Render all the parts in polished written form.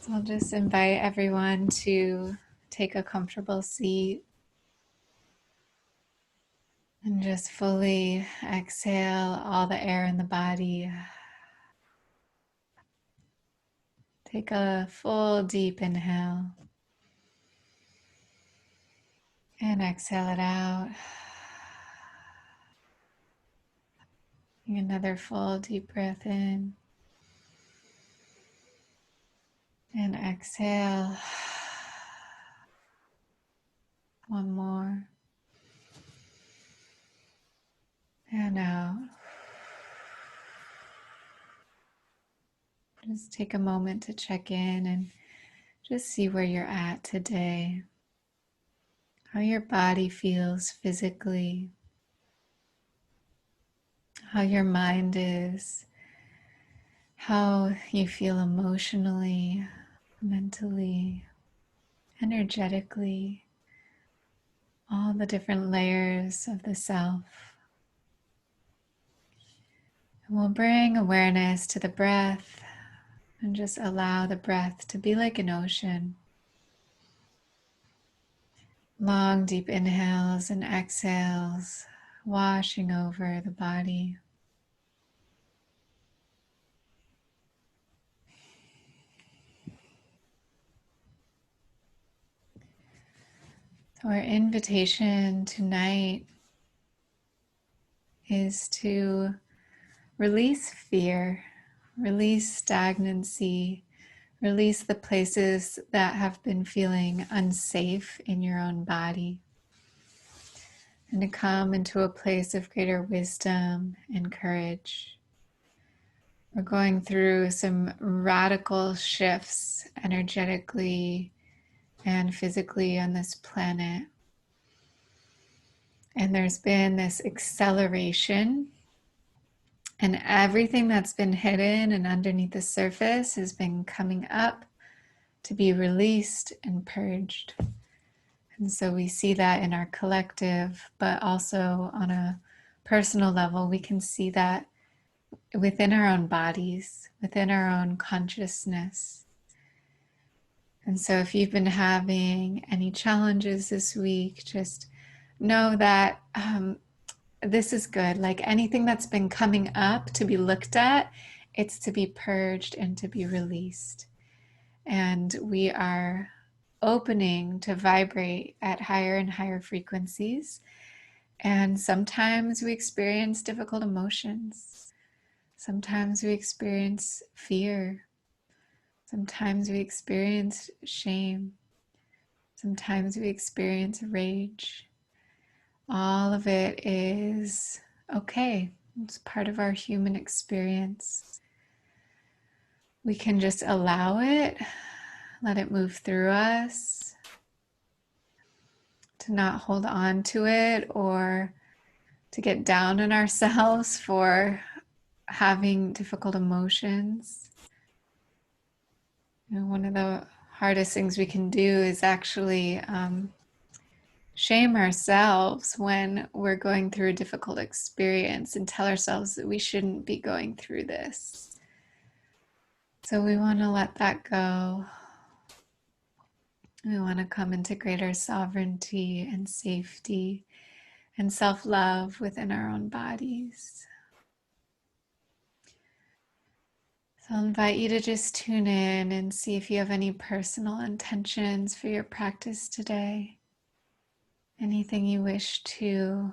So I'll just invite everyone to take a comfortable seat and just fully exhale all the air in the body. Take a full deep inhale and exhale it out. Another full deep breath in and exhale. One more. And out. Just take a moment to check in and just see where you're at today. How your body feels physically. How your mind is. How you feel emotionally, mentally, energetically. All the different layers of the self. And we'll bring awareness to the breath and just allow the breath to be like an ocean. Long, deep inhales and exhales, washing over the body. So our invitation tonight is to release fear, release stagnancy, release the places that have been feeling unsafe in your own body, and to come into a place of greater wisdom and courage. We're going through some radical shifts energetically and physically on this planet. And there's been this acceleration, and everything that's been hidden and underneath the surface has been coming up to be released and purged. And so we see that in our collective, but also on a personal level, we can see that within our own bodies, within our own consciousness. And so if you've been having any challenges this week, just know that this is good. Like anything that's been coming up to be looked at, it's to be purged and to be released. And we are opening to vibrate at higher and higher frequencies. And sometimes we experience difficult emotions. Sometimes we experience fear. Sometimes we experience shame. Sometimes we experience rage. All of it is okay. It's part of our human experience. We can just allow it, let it move through us, to not hold on to it or to get down on ourselves for having difficult emotions. You know, one of the hardest things we can do is actually shame ourselves when we're going through a difficult experience and tell ourselves that we shouldn't be going through this. So we want to let that go. We want to come into greater sovereignty and safety and self-love within our own bodies. So I'll invite you to just tune in and see if you have any personal intentions for your practice today. Anything you wish to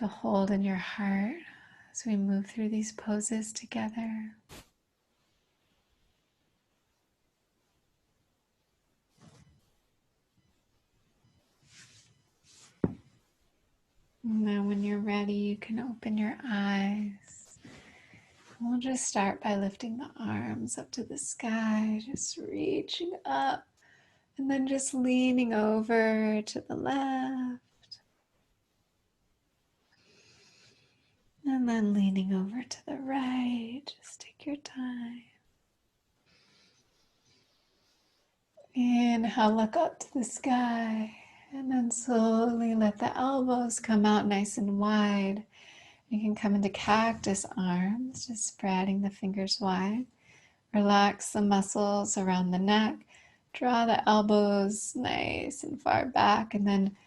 hold in your heart as we move through these poses together. And now when you're ready, you can open your eyes. We'll just start by lifting the arms up to the sky, just reaching up, and then just leaning over to the left. And then leaning over to the right. Just take your time. Inhale, look up to the sky. And then slowly let the elbows come out nice and wide. You can come into cactus arms, just spreading the fingers wide. Relax the muscles around the neck. Draw the elbows nice and far back, and then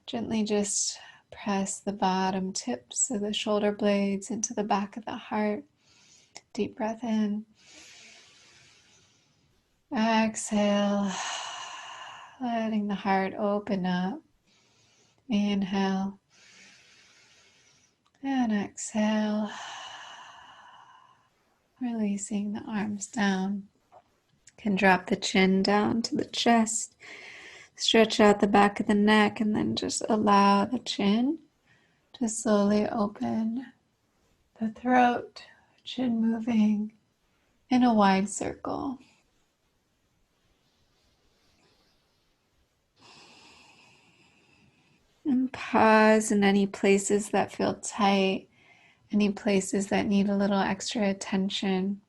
gently just press the bottom tips of the shoulder blades into the back of the heart. Deep breath in. Exhale, letting the heart open up. Inhale and exhale, releasing the arms down. Can drop the chin down to the chest, stretch out the back of the neck, and then just allow the chin to slowly open the throat, chin moving in a wide circle. And pause in any places that feel tight, any places that need a little extra attention.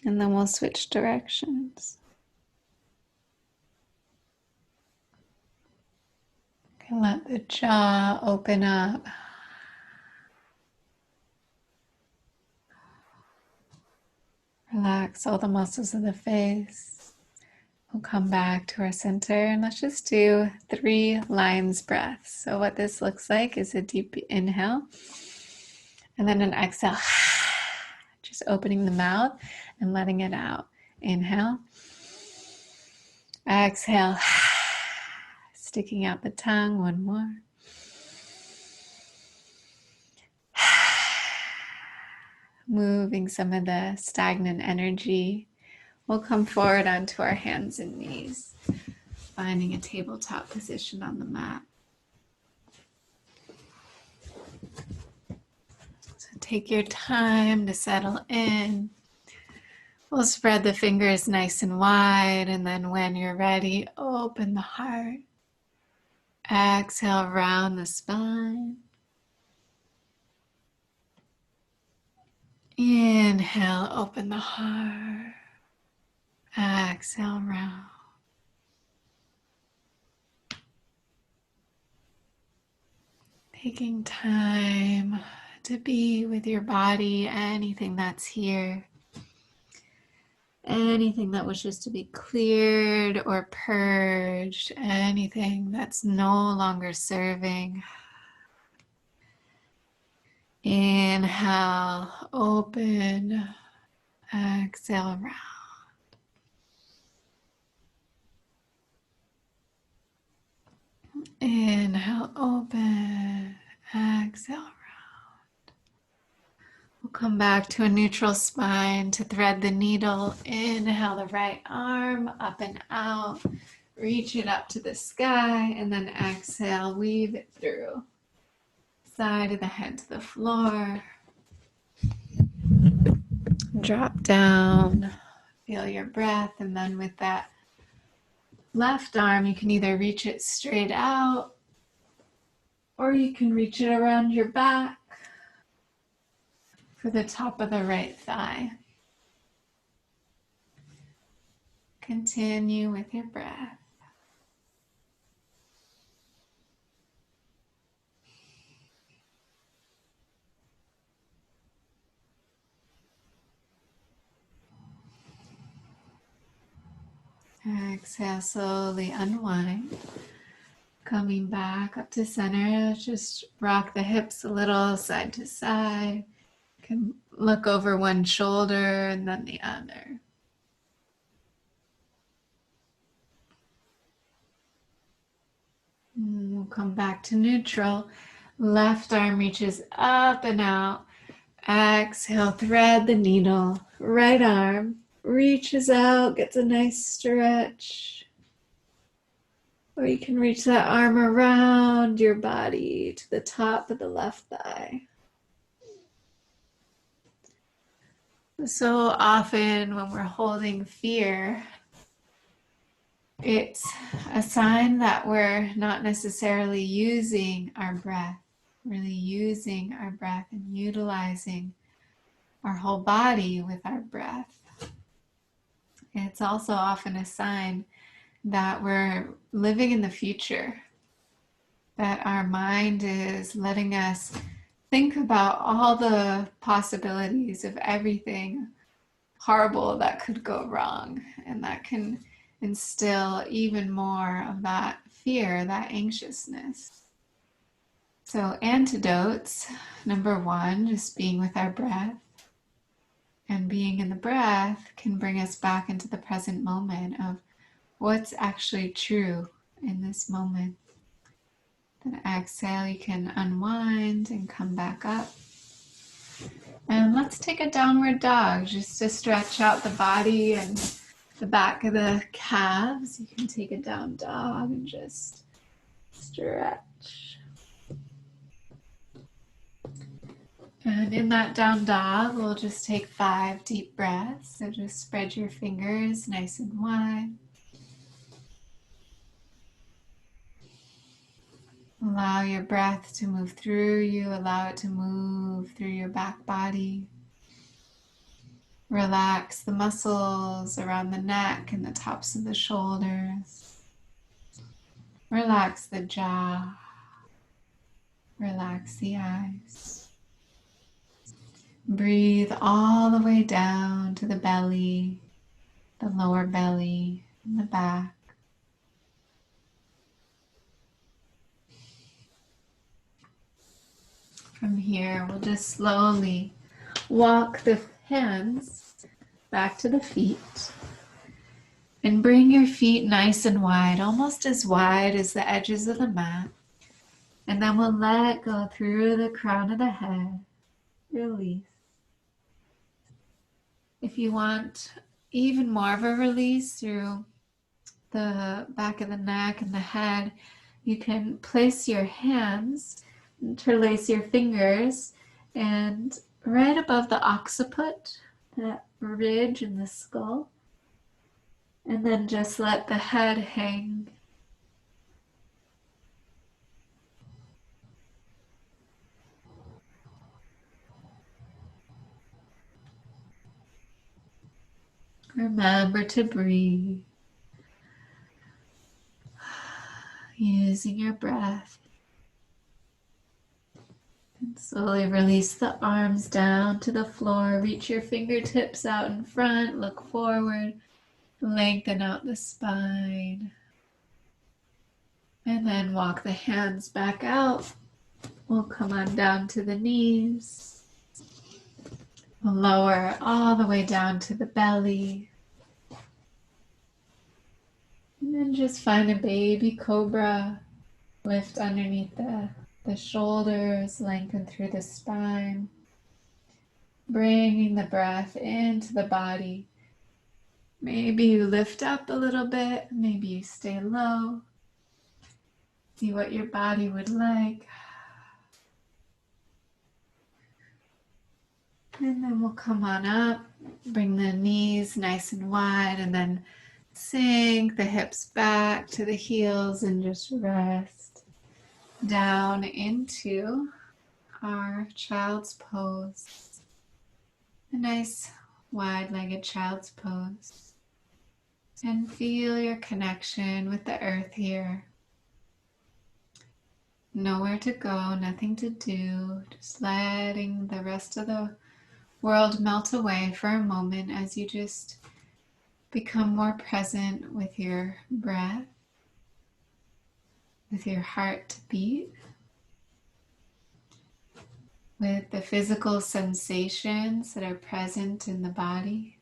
And then we'll switch directions. And let the jaw open up. Relax all the muscles of the face. We'll come back to our center and let's just do 3 lines breaths. So what this looks like is a deep inhale and then an exhale. Just opening the mouth and letting it out. Inhale. Exhale. Sticking out the tongue. One more. Moving some of the stagnant energy. We'll come forward onto our hands and knees, finding a tabletop position on the mat. So take your time to settle in. We'll spread the fingers nice and wide, and then when you're ready, open the heart. Exhale, round the spine. Inhale, open the heart. Exhale, round. Taking time to be with your body, anything that's here, anything that wishes to be cleared or purged, anything that's no longer serving. Inhale, open, exhale, round. Inhale, open, exhale, round. We'll come back to a neutral spine to thread the needle. Inhale the right arm up and out. Reach it up to the sky, and then exhale, weave it through. Side of the head to the floor. Drop down. Feel your breath, and then with that left arm, you can either reach it straight out or you can reach it around your back for the top of the right thigh. Continue with your breath. Exhale, slowly unwind. Coming back up to center, just rock the hips a little side to side. You can look over one shoulder and then the other. And we'll come back to neutral. Left arm reaches up and out. Exhale, thread the needle. Right arm reaches out, gets a nice stretch. Or you can reach that arm around your body to the top of the left thigh. So often when we're holding fear, it's a sign that we're not necessarily using our breath, really using our breath and utilizing our whole body with our breath. It's also often a sign that we're living in the future, that our mind is letting us think about all the possibilities of everything horrible that could go wrong, and that can instill even more of that fear, that anxiousness. So, antidotes, number one, just being with our breath. And being in the breath can bring us back into the present moment of what's actually true in this moment. Then exhale, you can unwind and come back up. And let's take a downward dog just to stretch out the body and the back of the calves. You can take a down dog and just stretch. And in that down dog, we'll just take 5 deep breaths. So just spread your fingers nice and wide. Allow your breath to move through you. Allow it to move through your back body. Relax the muscles around the neck and the tops of the shoulders. Relax the jaw. Relax the eyes. Breathe all the way down to the belly, the lower belly, and the back. From here, we'll just slowly walk the hands back to the feet. And bring your feet nice and wide, almost as wide as the edges of the mat. And then we'll let it go through the crown of the head. Release. If you want even more of a release through the back of the neck and the head, you can place your hands, interlace your fingers, and right above the occiput, that ridge in the skull, and then just let the head hang. Remember to breathe, using your breath. And slowly release the arms down to the floor. Reach your fingertips out in front, look forward, lengthen out the spine. And then walk the hands back out. We'll come on down to the knees. We'll lower all the way down to the belly. And then just find a baby cobra. Lift underneath the shoulders, lengthen through the spine. Bringing the breath into the body. Maybe you lift up a little bit. Maybe you stay low. See what your body would like. And then we'll come on up, bring the knees nice and wide, and then sink the hips back to the heels and just rest down into our child's pose. A nice wide-legged child's pose. And feel your connection with the earth here. Nowhere to go, nothing to do, just letting the rest of the world melt away for a moment as you just become more present with your breath, with your heart to beat, with the physical sensations that are present in the body.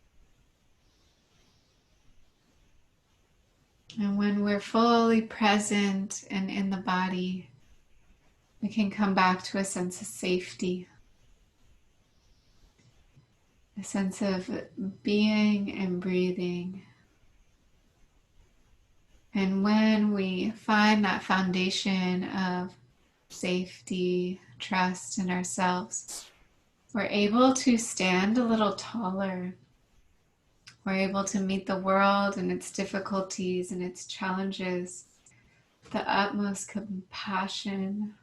And when we're fully present and in the body, we can come back to a sense of safety, a sense of being and breathing. And when we find that foundation of safety, trust in ourselves, we're able to stand a little taller. We're able to meet the world and its difficulties and its challenges, the utmost compassion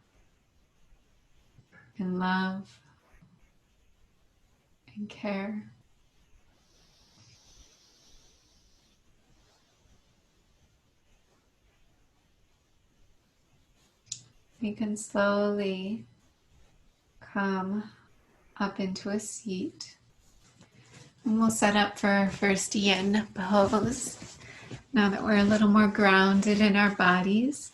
and love and care. You can slowly come up into a seat. And we'll set up for our first Yin pose. Now that we're a little more grounded in our bodies,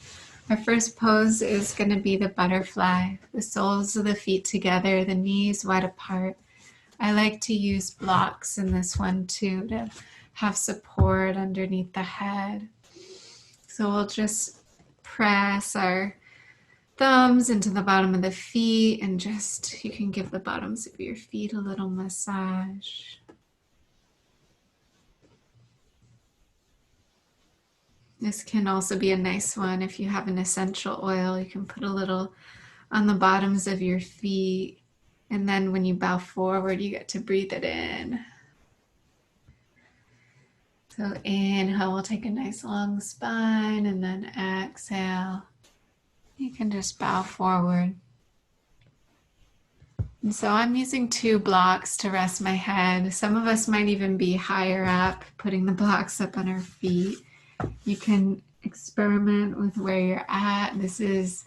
our first pose is going to be the butterfly. The soles of the feet together, the knees wide apart. I like to use blocks in this one too to have support underneath the head. So we'll just press our thumbs into the bottom of the feet and just, you can give the bottoms of your feet a little massage. This can also be a nice one if you have an essential oil. You can put a little on the bottoms of your feet, and then when you bow forward, you get to breathe it in. So inhale, we'll take a nice long spine, and then exhale. You can just bow forward. And so I'm using 2 blocks to rest my head. Some of us might even be higher up, putting the blocks up on our feet. You can experiment with where you're at. This is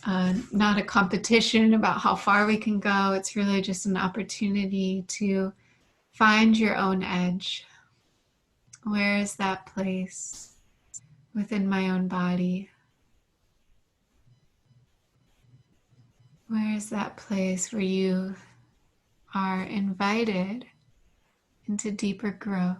not a competition about how far we can go. It's really just an opportunity to find your own edge. Where is that place within my own body? Where is that place where you are invited into deeper growth?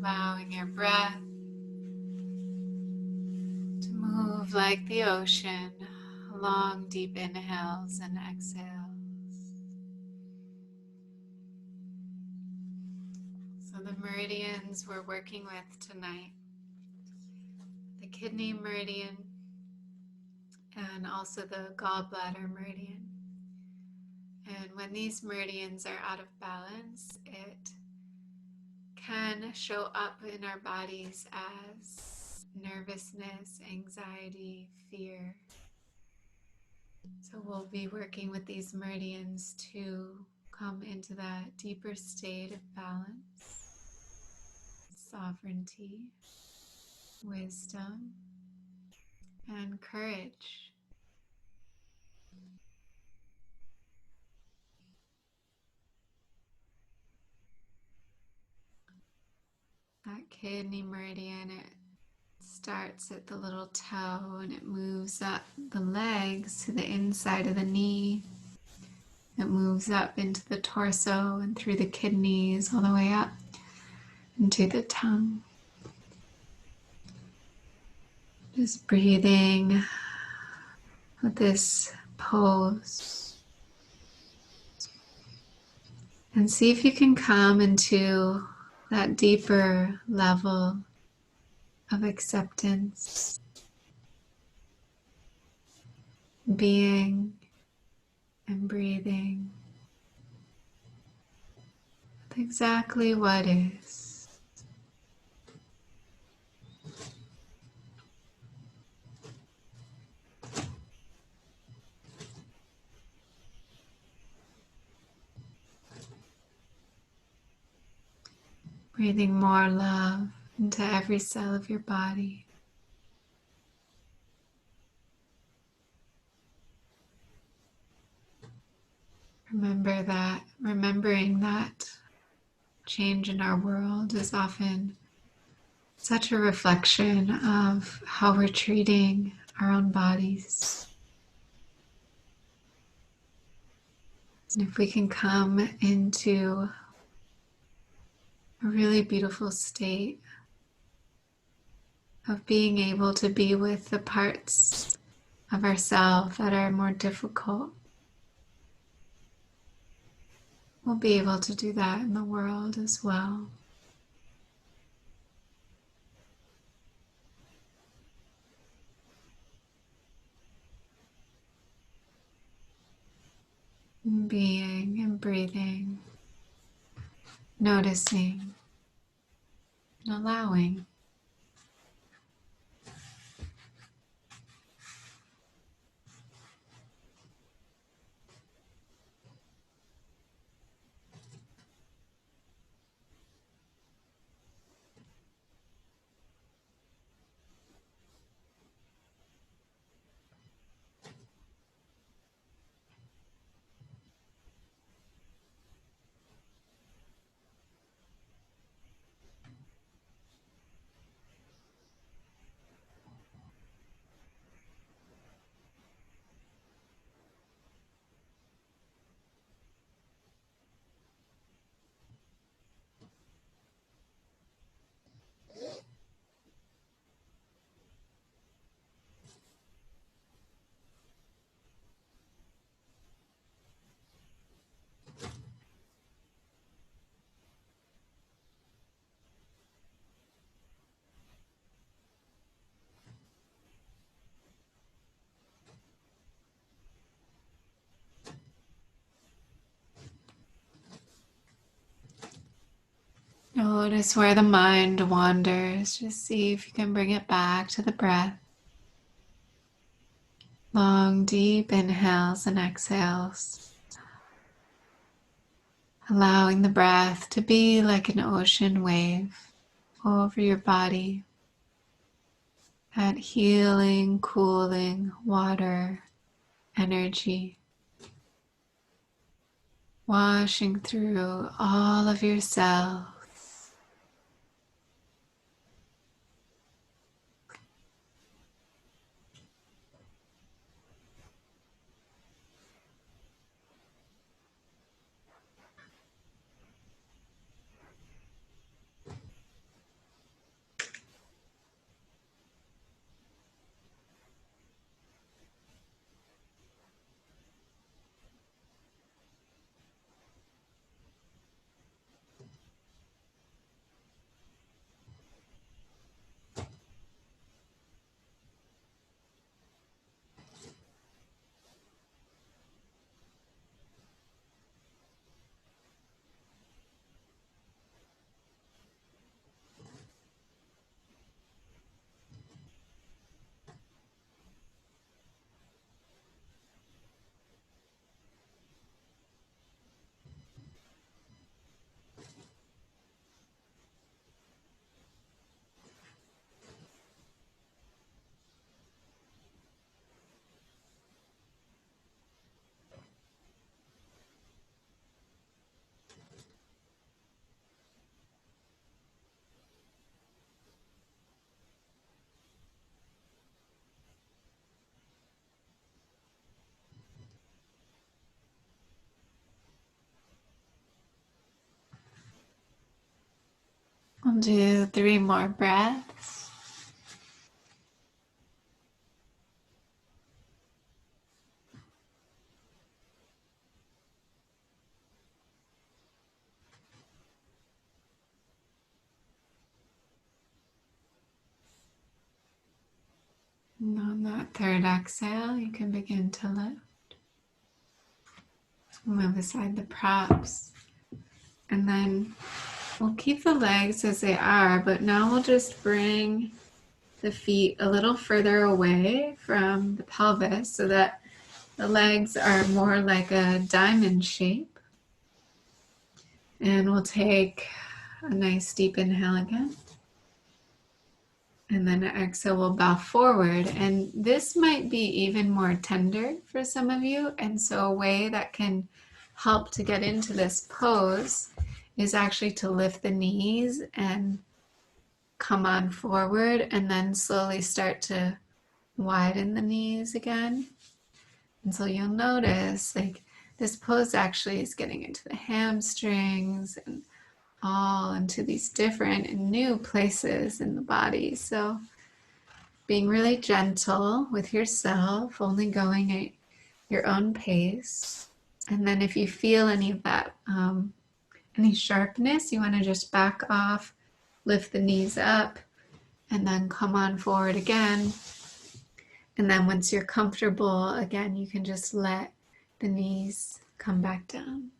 Allowing your breath to move like the ocean, long deep inhales and exhales. So the meridians we're working with tonight, the kidney meridian and also the gallbladder meridian. And when these meridians are out of balance, it can show up in our bodies as nervousness, anxiety, fear. So we'll be working with these meridians to come into that deeper state of balance, sovereignty, wisdom, and courage. That kidney meridian, it starts at the little toe and it moves up the legs to the inside of the knee. It moves up into the torso and through the kidneys all the way up into the tongue. Just breathing with this pose. And see if you can come into that deeper level of acceptance, being and breathing with exactly what is. Breathing more love into every cell of your body. Remembering that change in our world is often such a reflection of how we're treating our own bodies. And if we can come into a really beautiful state of being able to be with the parts of ourselves that are more difficult, we'll be able to do that in the world as well. Being and breathing, noticing and allowing. Notice where the mind wanders. Just see if you can bring it back to the breath. Long, deep inhales and exhales. Allowing the breath to be like an ocean wave over your body. That healing, cooling water energy. Washing through all of your cells. We'll do 3 more breaths. And on that third exhale, you can begin to lift. Move aside the props. And then we'll keep the legs as they are, but now we'll just bring the feet a little further away from the pelvis so that the legs are more like a diamond shape. And we'll take a nice deep inhale again. And then exhale, we'll bow forward. And this might be even more tender for some of you. And so a way that can help to get into this pose is actually to lift the knees and come on forward and then slowly start to widen the knees again. And so you'll notice like this pose actually is getting into the hamstrings and all into these different and new places in the body. So being really gentle with yourself, only going at your own pace. And then if you feel any of that, any sharpness, you want to just back off, lift the knees up, and then come on forward again. And then once you're comfortable, again, you can just let the knees come back down.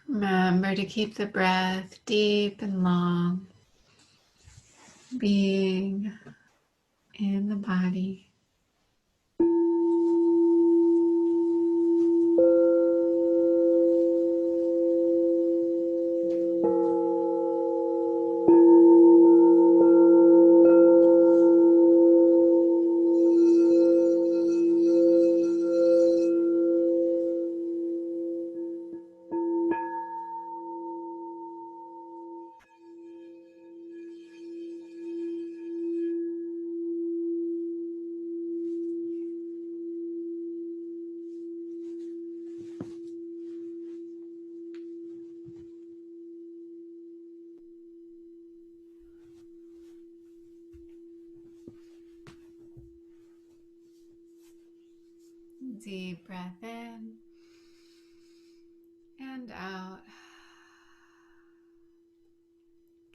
Remember to keep the breath deep and long, being in the body. Deep breath in and out.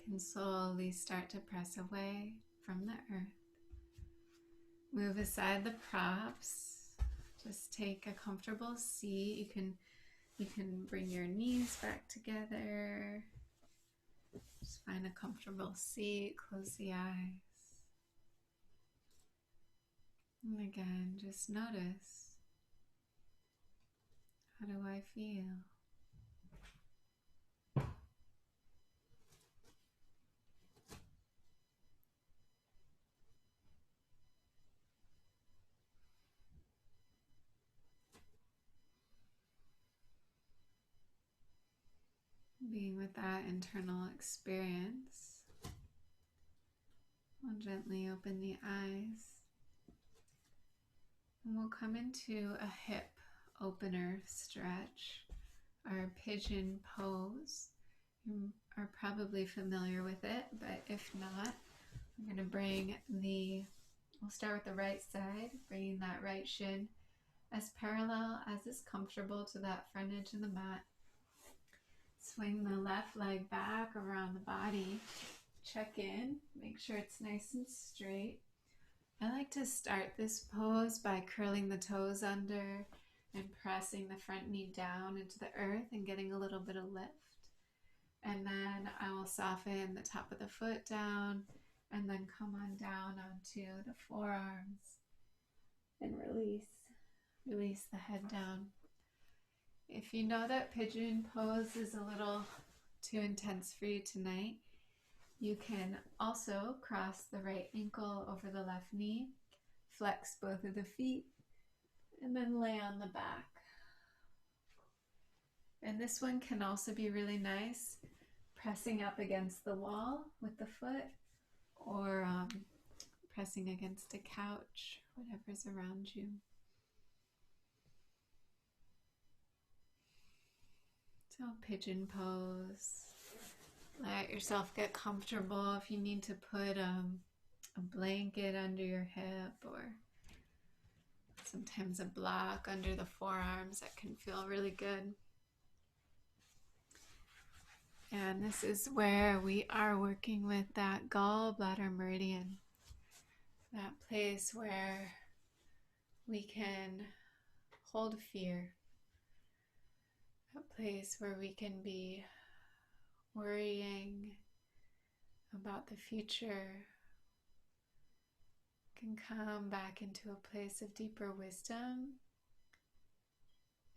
Can slowly start to press away from the earth. Move aside the props. Just take a comfortable seat. You can bring your knees back together. Just find a comfortable seat. Close the eyes. And again, just notice. How do I feel? Being with that internal experience, I'll gently open the eyes and we'll come into a hip opener stretch, our Pigeon Pose. You are probably familiar with it, but if not, I'm going to we'll start with the right side, bringing that right shin as parallel as is comfortable to that front edge of the mat. Swing the left leg back around the body. Check in, make sure it's nice and straight. I like to start this pose by curling the toes under and pressing the front knee down into the earth and getting a little bit of lift. And then I will soften the top of the foot down and then come on down onto the forearms and release the head down. If you know that Pigeon Pose is a little too intense for you tonight, you can also cross the right ankle over the left knee, flex both of the feet, and then lay on the back. And this one can also be really nice, pressing up against the wall with the foot, or pressing against a couch, whatever's around you. So Pigeon Pose. Let yourself get comfortable. If you need to put a blanket under your hip or sometimes a block under the forearms, that can feel really good. And this is where we are working with that gallbladder meridian, that place where we can hold fear, a place where we can be worrying about the future, can come back into a place of deeper wisdom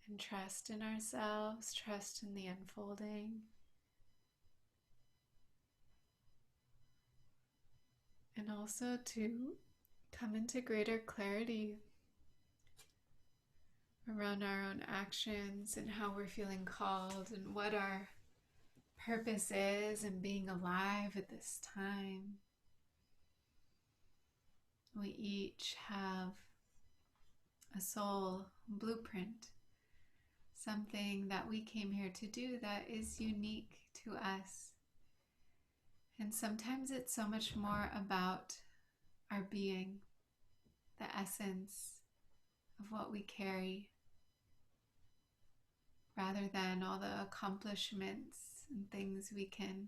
and trust in ourselves, trust in the unfolding. And also to come into greater clarity around our own actions and how we're feeling called and what our purpose is in being alive at this time. We each have a soul blueprint, something that we came here to do that is unique to us. And sometimes it's so much more about our being, the essence of what we carry, rather than all the accomplishments and things we can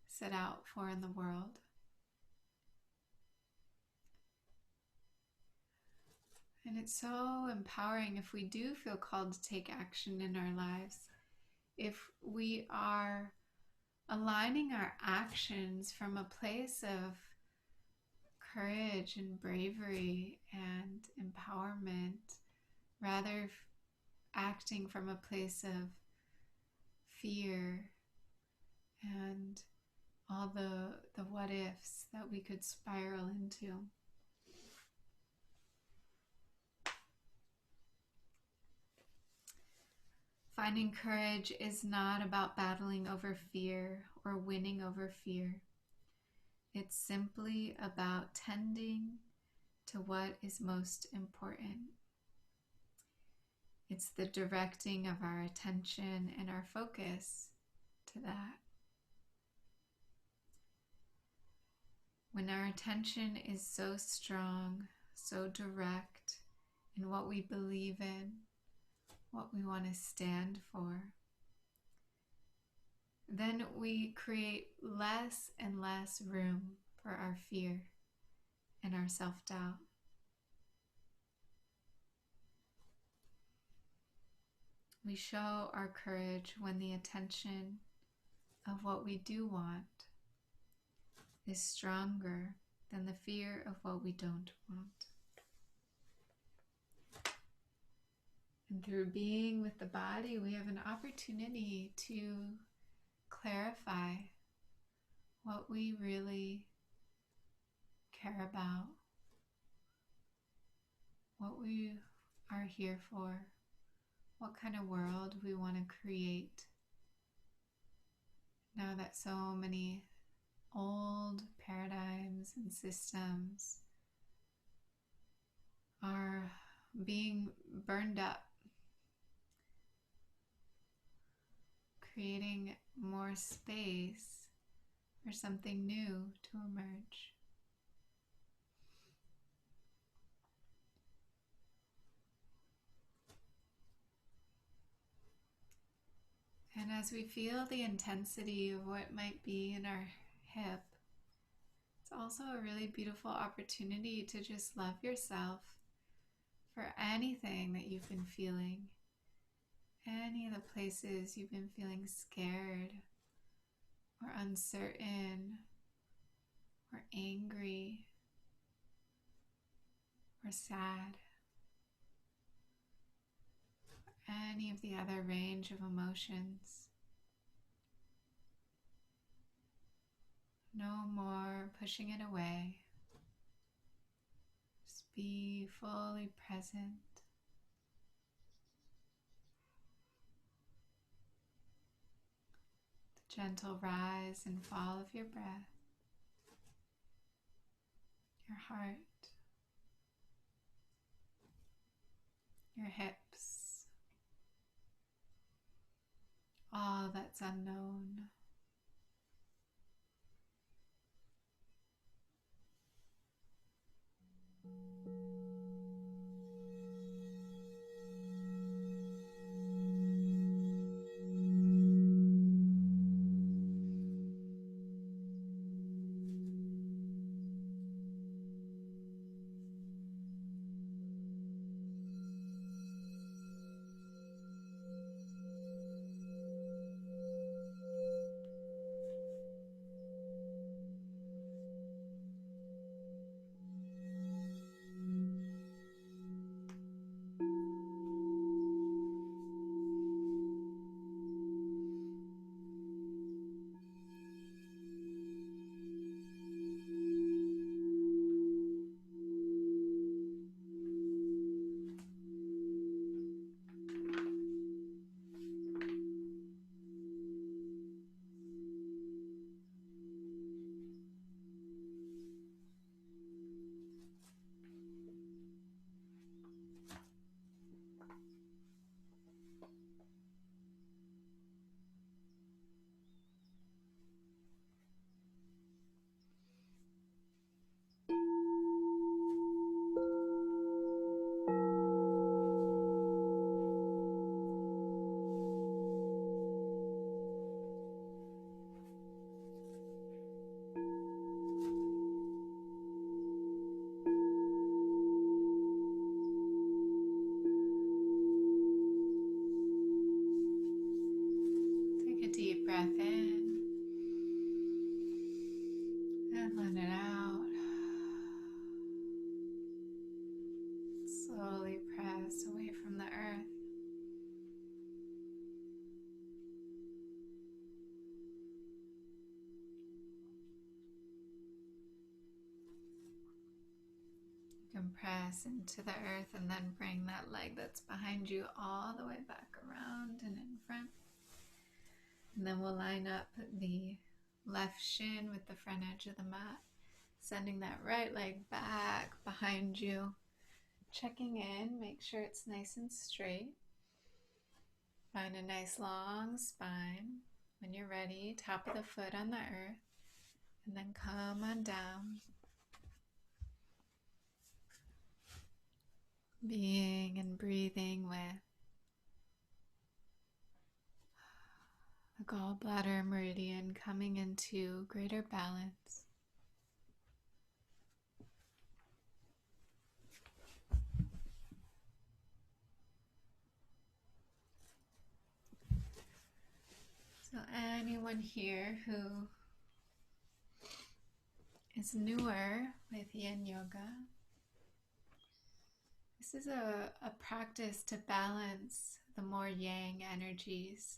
set out for in the world. And it's so empowering if we do feel called to take action in our lives, if we are aligning our actions from a place of courage and bravery and empowerment, rather acting from a place of fear and all the what ifs that we could spiral into. Finding courage is not about battling over fear or winning over fear. It's simply about tending to what is most important. It's the directing of our attention and our focus to that. When our attention is so strong, so direct in what we believe in, what we want to stand for, then we create less and less room for our fear and our self-doubt. We show our courage when the attention of what we do want is stronger than the fear of what we don't want. And through being with the body, we have an opportunity to clarify what we really care about, what we are here for, what kind of world we want to create. Now that so many old paradigms and systems are being burned up, creating more space for something new to emerge. And as we feel the intensity of what might be in our hip, it's also a really beautiful opportunity to just love yourself for anything that you've been feeling, any of the places you've been feeling scared or uncertain or angry or sad, or any of the other range of emotions. No more pushing it away. Just be fully present. The gentle rise and fall of your breath. your heart, your hips, all that's unknown. Take a deep breath in and let it out. Slowly press away from the earth. You can press into the earth and then bring that leg that's behind you all the way back around and in front. And then we'll line up the left shin with the front edge of the mat, sending that right leg back behind you. Checking in, make sure it's nice and straight. Find a nice long spine. When you're ready, top of the foot on the earth, and then come on down. Being and breathing with the gallbladder meridian coming into greater balance. So anyone here who is newer with Yin Yoga, this is a practice to balance the more yang energies,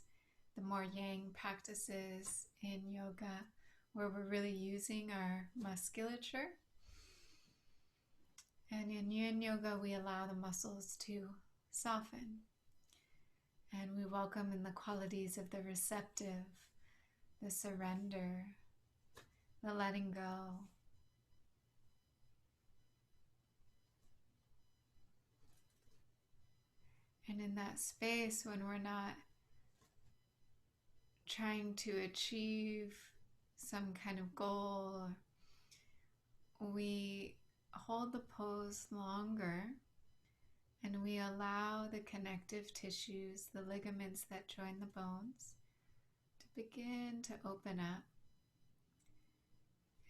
the more yang practices in yoga, where we're really using our musculature. And in Yin Yoga, we allow the muscles to soften. And we welcome in the qualities of the receptive, the surrender, the letting go. And in that space, when we're not trying to achieve some kind of goal, we hold the pose longer and we allow the connective tissues, the ligaments that join the bones, to begin to open up.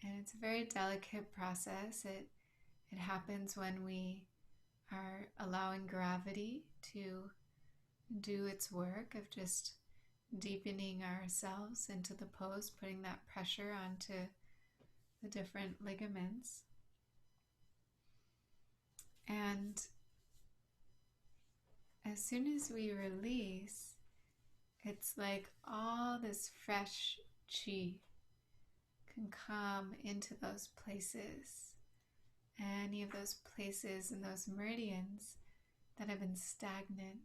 And it's a very delicate process. It happens when we are allowing gravity to do its work of just deepening ourselves into the pose, putting that pressure onto the different ligaments. And as soon as we release, it's like all this fresh chi can come into those places. Any of those places and those meridians that have been stagnant,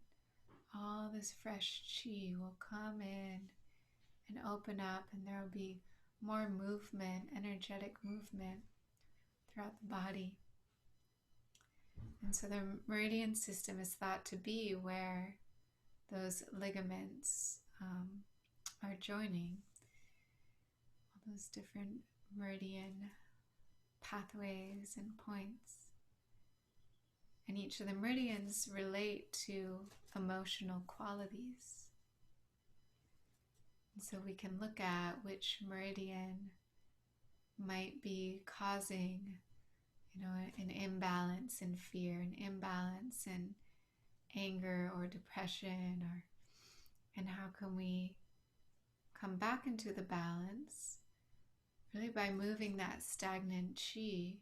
all this fresh chi will come in and open up, and there will be more movement, energetic movement throughout the body. And so the meridian system is thought to be where those ligaments are joining, all those different meridian pathways and points. And each of the meridians relate to emotional qualities. And so we can look at which meridian might be causing, an imbalance in fear, an imbalance in anger or depression, and how can we come back into the balance really by moving that stagnant chi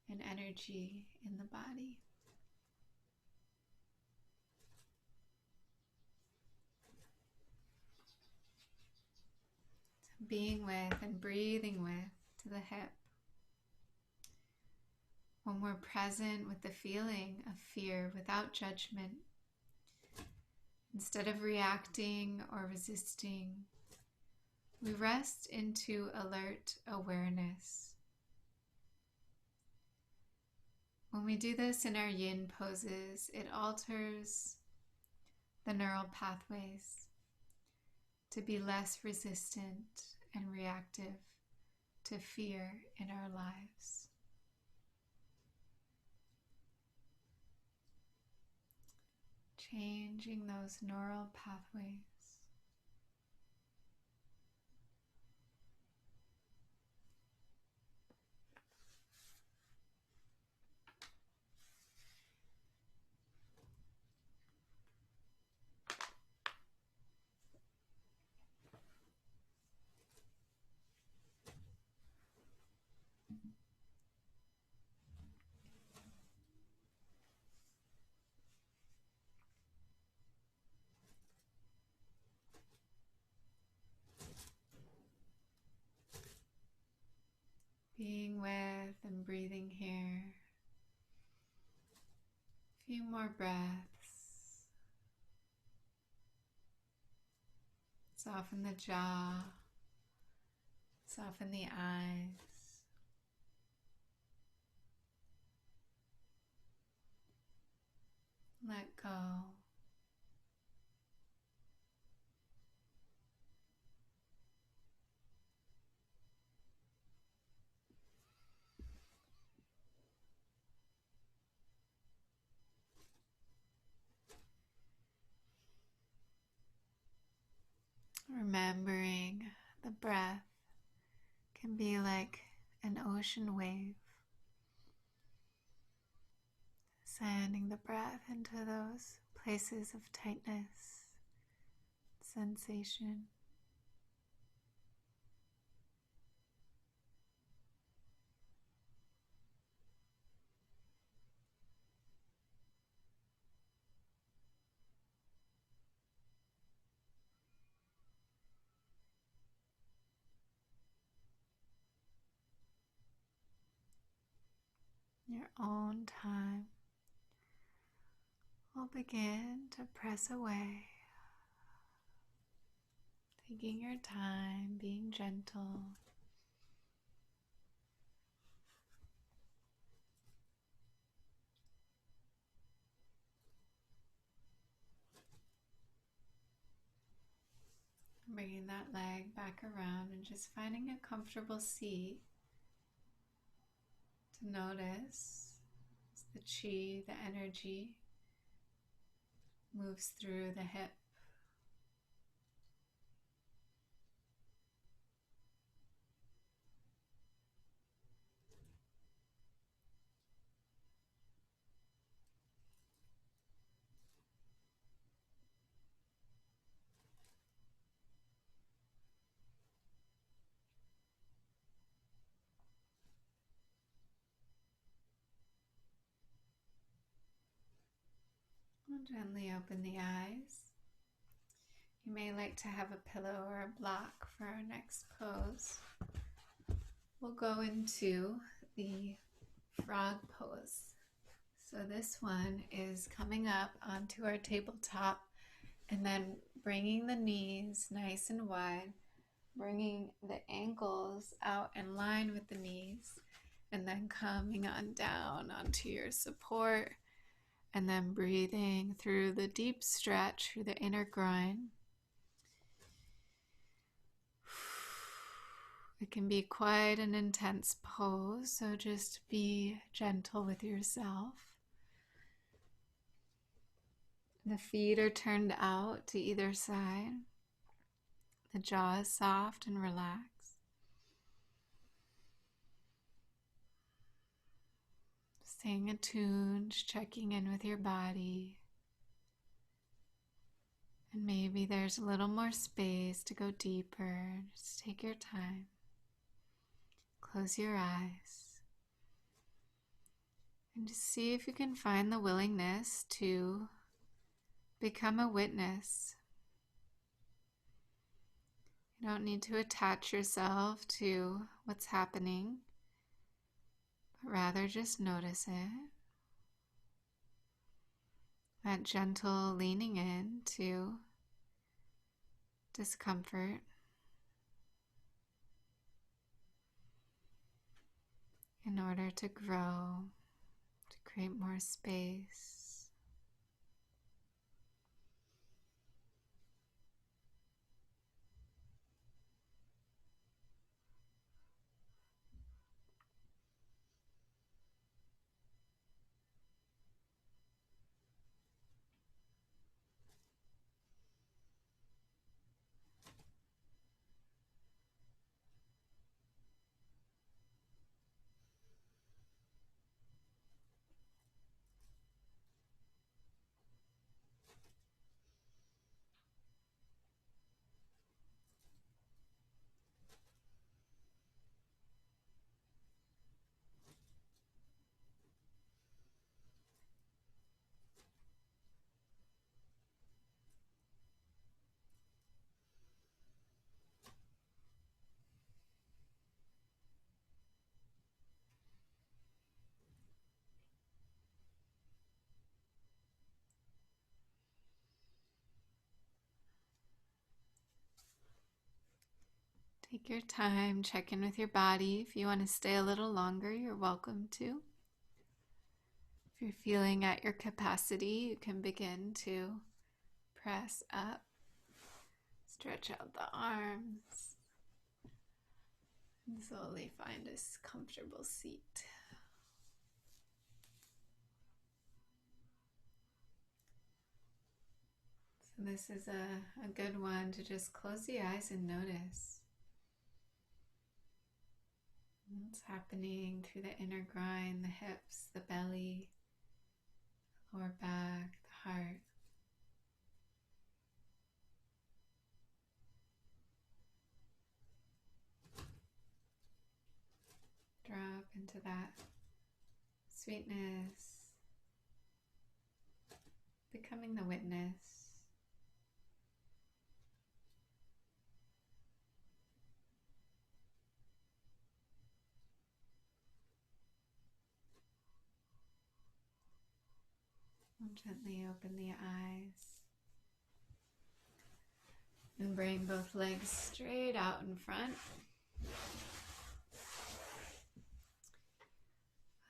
and energy in the body. So being with and breathing with to the hip. When we're present with the feeling of fear without judgment, instead of reacting or resisting, we rest into alert awareness. When we do this in our yin poses, it alters the neural pathways to be less resistant and reactive to fear in our lives. Changing those neural pathways. Being with and breathing here. A few more breaths. Soften the jaw. Soften the eyes. Let go. Remembering the breath can be like an ocean wave, sending the breath into those places of tightness, sensation. Your own time will begin to press away, taking your time, being gentle. Bringing that leg back around and just finding a comfortable seat to notice as the chi, the energy, moves through the hip. And gently open the eyes. You may like to have a pillow or a block for our next pose. We'll go into the frog pose. So this one is coming up onto our tabletop and then bringing the knees nice and wide, bringing the ankles out in line with the knees, and then coming on down onto your support, and then breathing through the deep stretch through the inner groin. It can be quite an intense pose, so just be gentle with yourself. The feet are turned out to either side. The jaw is soft and relaxed. Staying attuned, checking in with your body. And maybe there's a little more space to go deeper. Just take your time. Close your eyes. And just see if you can find the willingness to become a witness. You don't need to attach yourself to what's happening, but rather just notice it. That gentle leaning in to discomfort. In order to grow, to create more space. Take your time, check in with your body. If you want to stay a little longer, you're welcome to. If you're feeling at your capacity, you can begin to press up, stretch out the arms, and slowly find a comfortable seat. So this is a good one to just close the eyes and notice what's happening through the inner groin, the hips, the belly, lower back, the heart. Drop into that sweetness, becoming the witness. And gently open the eyes. And bring both legs straight out in front.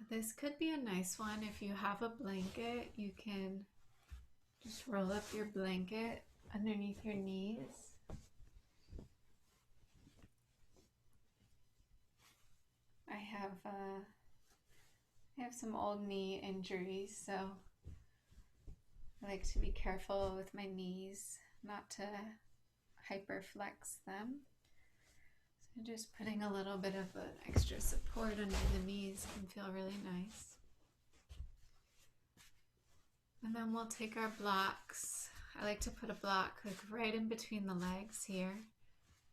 This could be a nice one. If you have a blanket, you can just roll up your blanket underneath your knees. I have some old knee injuries, so I like to be careful with my knees, not to hyperflex them. So just putting a little bit of an extra support under the knees can feel really nice. And then we'll take our blocks. I like to put a block like right in between the legs here,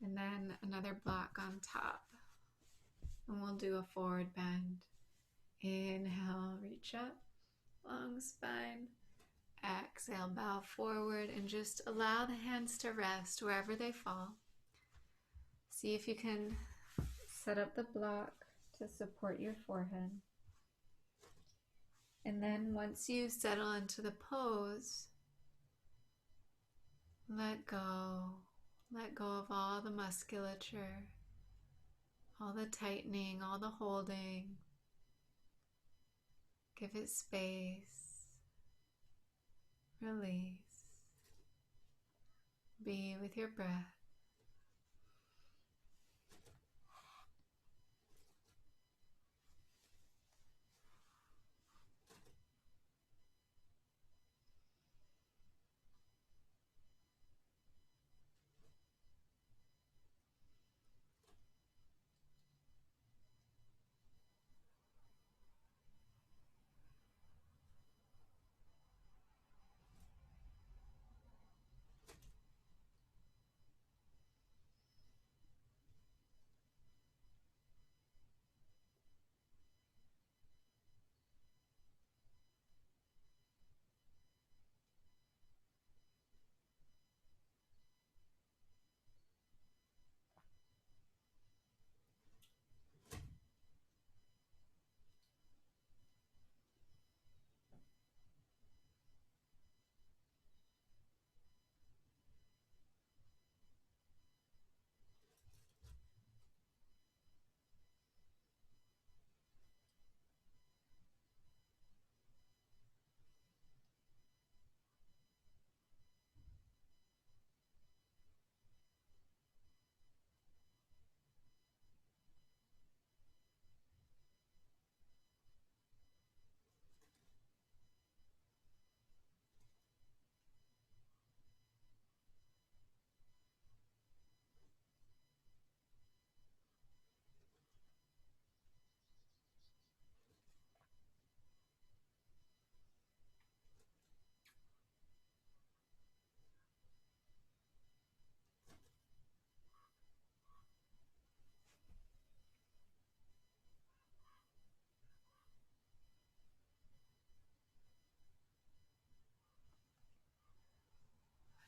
and then another block on top. And we'll do a forward bend. Inhale, reach up, long spine. Exhale, bow forward, and just allow the hands to rest wherever they fall. See if you can set up the block to support your forehead. And then once you settle into the pose, let go. Let go of all the musculature, all the tightening, all the holding. Give it space. Release. Be with your breath.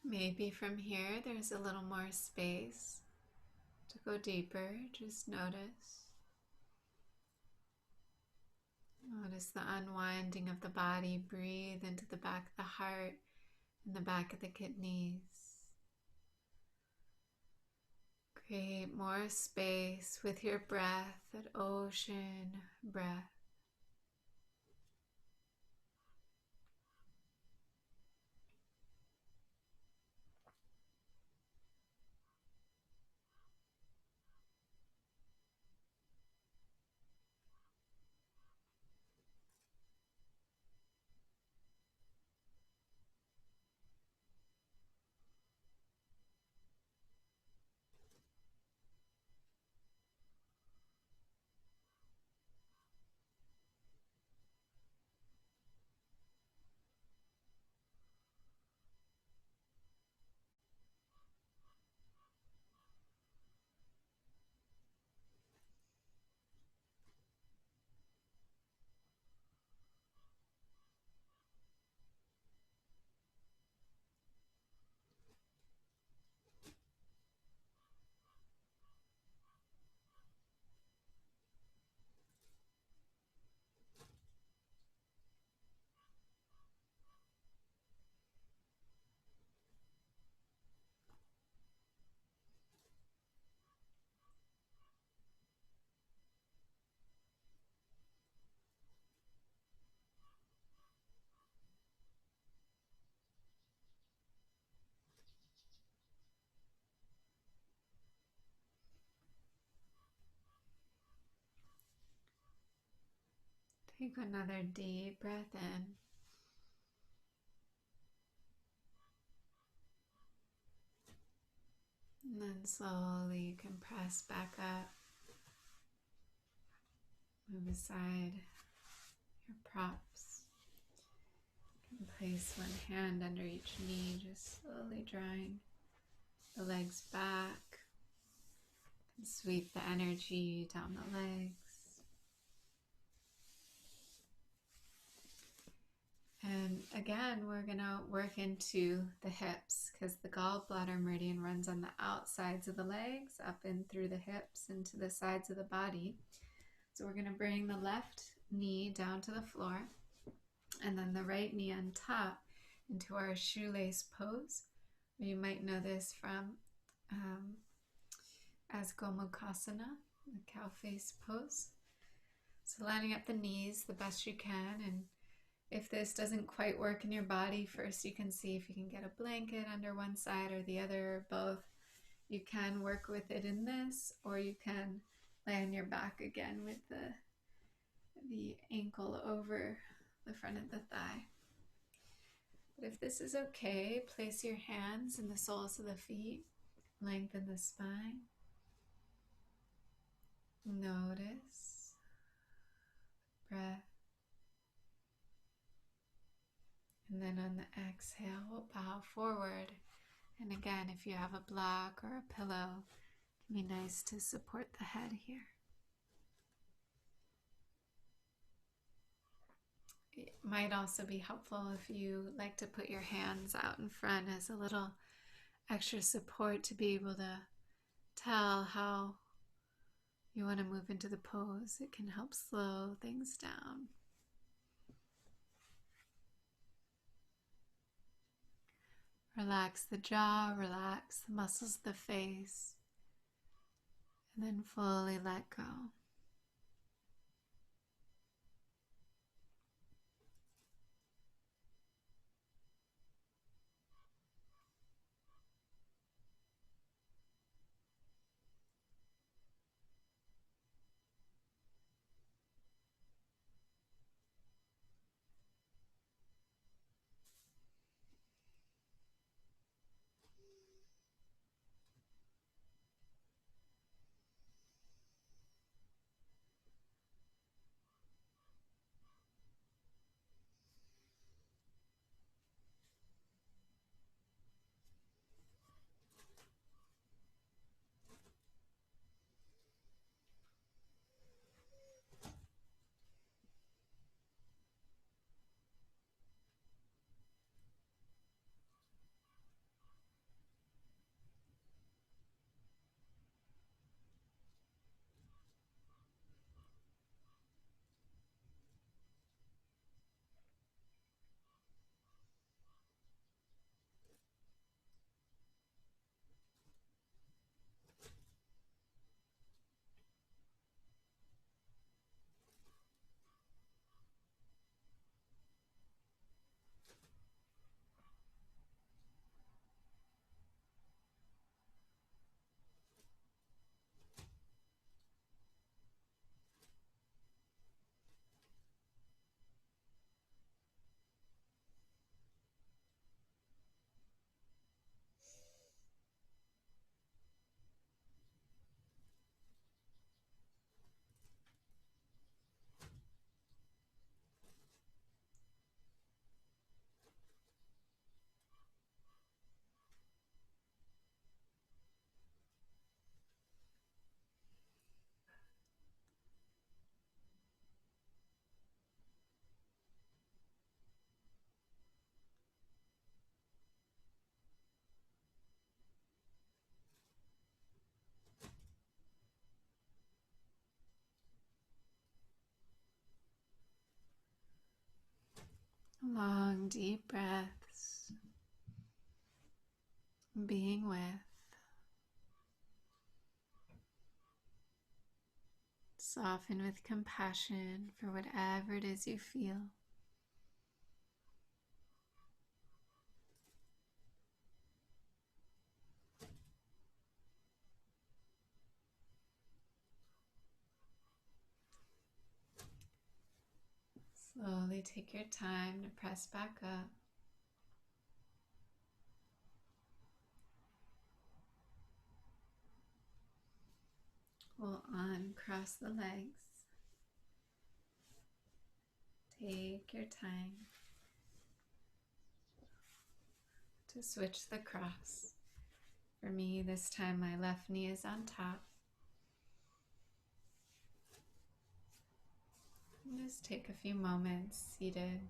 Maybe from here there's a little more space to go deeper. Just notice. Notice the unwinding of the body. Breathe into the back of the heart and the back of the kidneys. Create more space with your breath, that ocean breath. Take another deep breath in. And then slowly you can press back up. Move aside your props. You can place one hand under each knee, just slowly drawing the legs back. And sweep the energy down the legs. And again, we're going to work into the hips because the gallbladder meridian runs on the outsides of the legs, up and through the hips, into the sides of the body. So we're going to bring the left knee down to the floor and then the right knee on top into our shoelace pose. You might know this from as Gomukhasana, the cow face pose. So lining up the knees the best you can, and if this doesn't quite work in your body, first you can see if you can get a blanket under one side or the other, or both. You can work with it in this, or you can lay on your back again with the ankle over the front of the thigh. But if this is okay, place your hands in the soles of the feet, lengthen the spine. Notice breath. And then on the exhale, we'll bow forward. And again, if you have a block or a pillow, it can be nice to support the head here. It might also be helpful if you like to put your hands out in front as a little extra support to be able to tell how you want to move into the pose. It can help slow things down. Relax the jaw, relax the muscles of the face, and then fully let go. Long, deep breaths, being with. Soften with compassion for whatever it is you feel. Slowly take your time to press back up. We'll uncross the legs. Take your time to switch the cross. For me, this time my left knee is on top. And just take a few moments seated,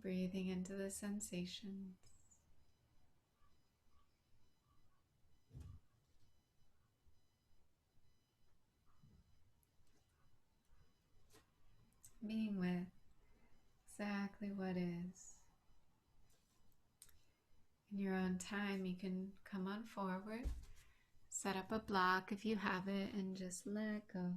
breathing into the sensations. Being with exactly what is. In your own time, you can come on forward, Set up a block if you have it and just let go.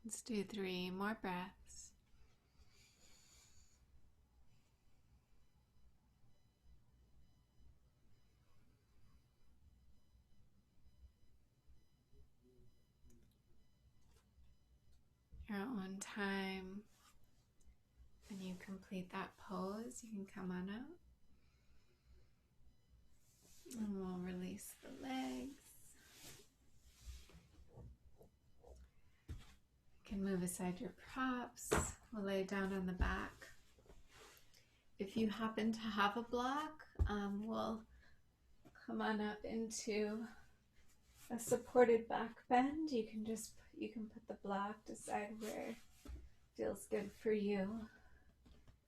Let's do 3 more breaths. Your own time. When you complete that pose, you can come on out. And we'll release the legs. You can move aside your props. We'll lay down on the back. If you happen to have a block, we'll come on up into a supported back bend. You can put the block, decide where feels good for you,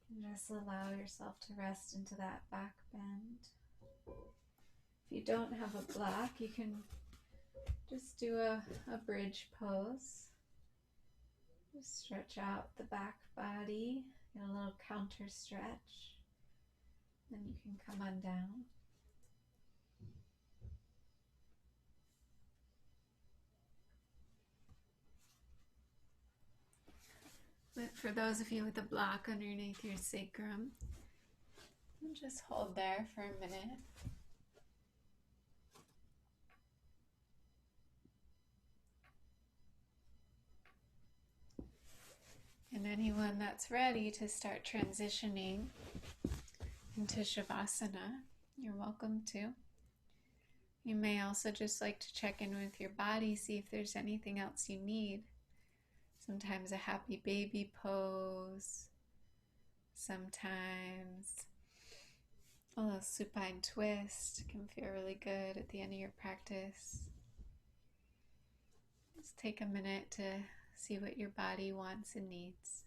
and just allow yourself to rest into that back bend. If you don't have a block, you can just do a bridge pose. Just stretch out the back body, get a little counter stretch, then you can come on down. But for those of you with a block underneath your sacrum, just hold there for a minute. And anyone that's ready to start transitioning into Shavasana, you're welcome to. You may also just like to check in with your body, see if there's anything else you need. Sometimes a happy baby pose. Sometimes a little supine twist can feel really good at the end of your practice. Just take a minute to see what your body wants and needs.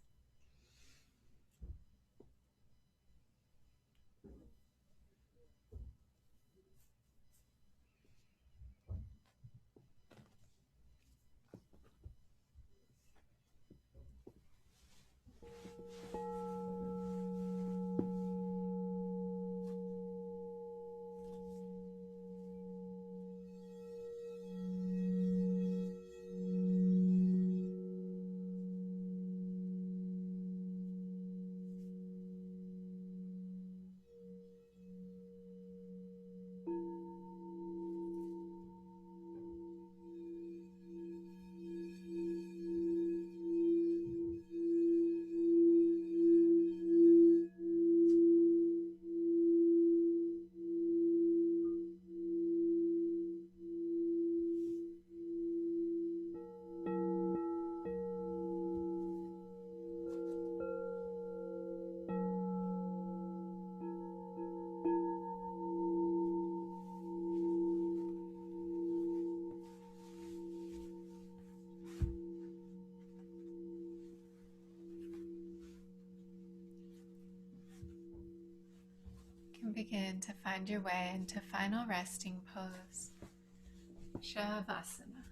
And begin to find your way into final resting pose, Shavasana.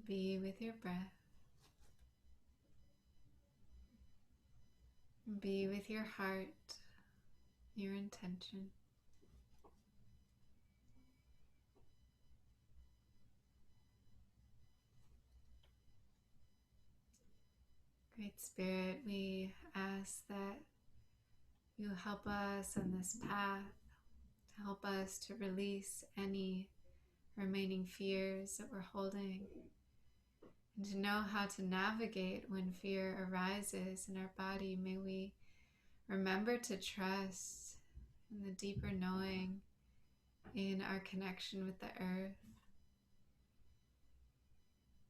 Be with your breath. Be with your heart, your intention. Great Spirit, we ask that you help us on this path, to help us to release any remaining fears that we're holding, and to know how to navigate when fear arises in our body. May we remember to trust in the deeper knowing, in our connection with the earth,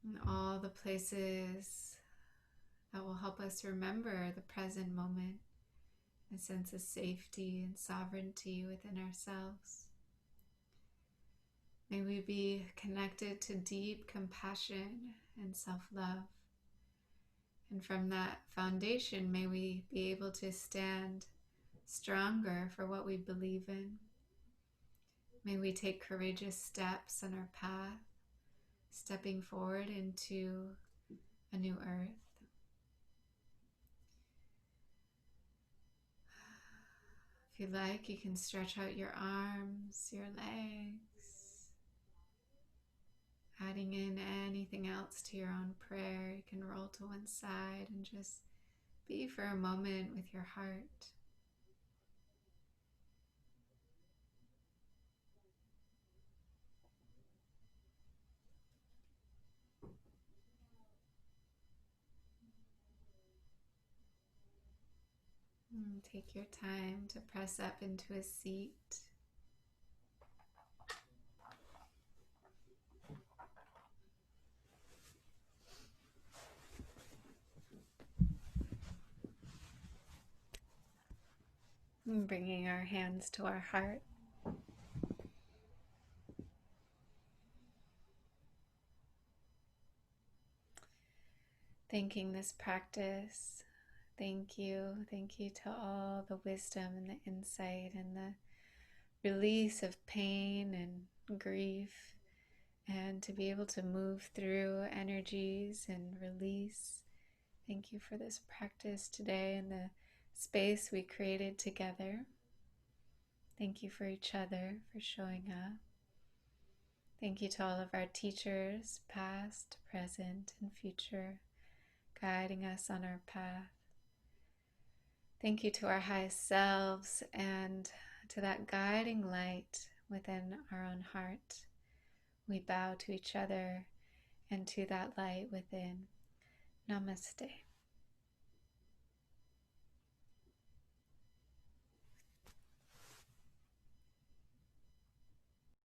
and all the places that will help us remember the present moment, a sense of safety and sovereignty within ourselves. May we be connected to deep compassion and self-love. And from that foundation, may we be able to stand stronger for what we believe in. May we take courageous steps on our path, stepping forward into a new earth. If you like, you can stretch out your arms, your legs, adding in anything else to your own prayer. You can roll to one side and just be for a moment with your heart. And take your time to press up into a seat. And bringing our hands to our heart. Thanking this practice. Thank you. Thank you to all the wisdom and the insight and the release of pain and grief, and to be able to move through energies and release. Thank you for this practice today and the space we created together. Thank you for each other, for showing up. Thank you to all of our teachers, past, present, and future, guiding us on our path. Thank you to our highest selves and to that guiding light within our own heart. We bow to each other and to that light within. Namaste.